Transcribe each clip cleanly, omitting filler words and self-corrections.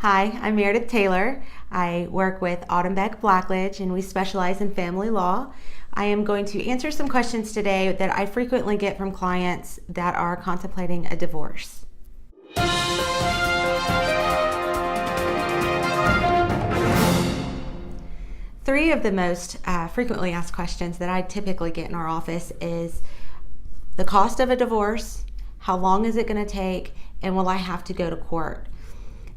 Hi, I'm Meredith Taylor. I work with Blackledge and we specialize in family law. I am going to answer some questions today that I frequently get from clients that are contemplating a divorce. Three of the most frequently asked questions that I typically get in our office is the cost of a divorce, how long is it going to take, and will I have to go to court?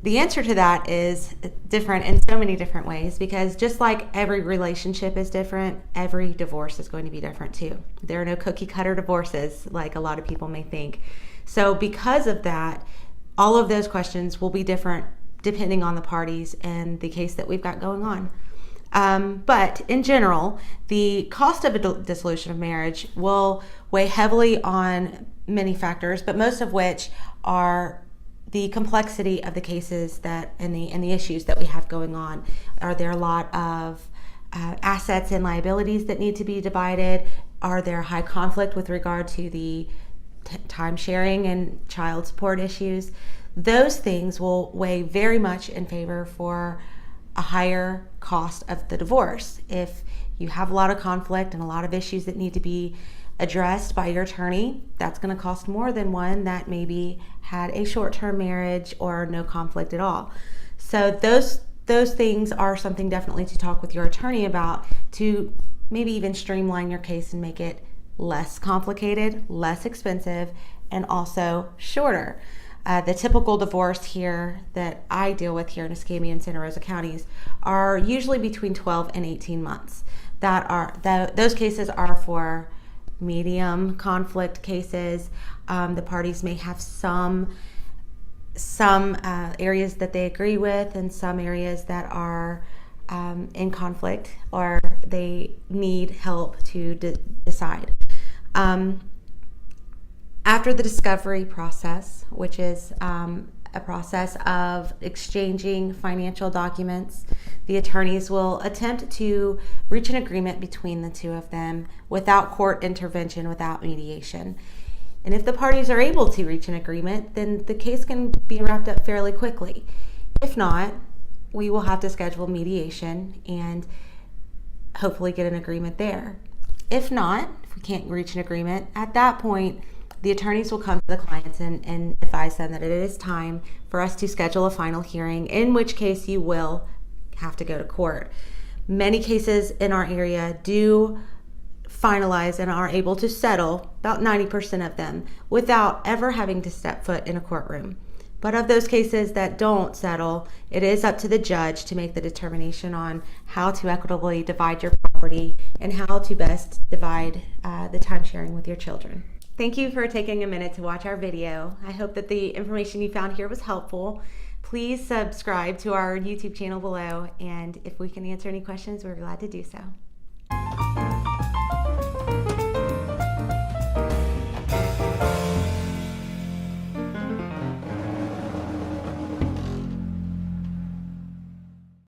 The answer to that is different in so many different ways, because just like every relationship is different, every divorce is going to be different too. There are no cookie cutter divorces like a lot of people may think. So because of that, all of those questions will be different depending on the parties and the case that we've got going on. But in general, the cost of a dissolution of marriage will weigh heavily on many factors, but most of which are the complexity of the cases and the issues that we have going on. Are there a lot of assets and liabilities that need to be divided? Are there high conflict with regard to the time sharing and child support issues? Those things will weigh very much in favor for a higher cost of the divorce. If you have a lot of conflict and a lot of issues that need to be addressed by your attorney, that's going to cost more than one that maybe had a short-term marriage or no conflict at all. So those things are something definitely to talk with your attorney about, to maybe even streamline your case and make it less complicated, less expensive, and also shorter. The typical divorce here that I deal with here in Escambia and Santa Rosa counties are usually between 12 and 18 months. Those cases are for medium conflict cases. The parties may have some areas that they agree with and some areas that are in conflict, or they need help to decide. After the discovery process, which is a process of exchanging financial documents, the attorneys will attempt to reach an agreement between the two of them without court intervention, without mediation. And if the parties are able to reach an agreement, then the case can be wrapped up fairly quickly. If not, we will have to schedule mediation and hopefully get an agreement there. If not, if we can't reach an agreement, at that point, the attorneys will come to the clients and advise them that it is time for us to schedule a final hearing, in which case you will have to go to court. Many cases in our area do finalize and are able to settle, about 90% of them, without ever having to step foot in a courtroom. But of those cases that don't settle, it is up to the judge to make the determination on how to equitably divide your property and how to best divide the time sharing with your children. Thank you for taking a minute to watch our video. I hope that the information you found here was helpful. Please subscribe to our YouTube channel below, and if we can answer any questions, we're glad to do so.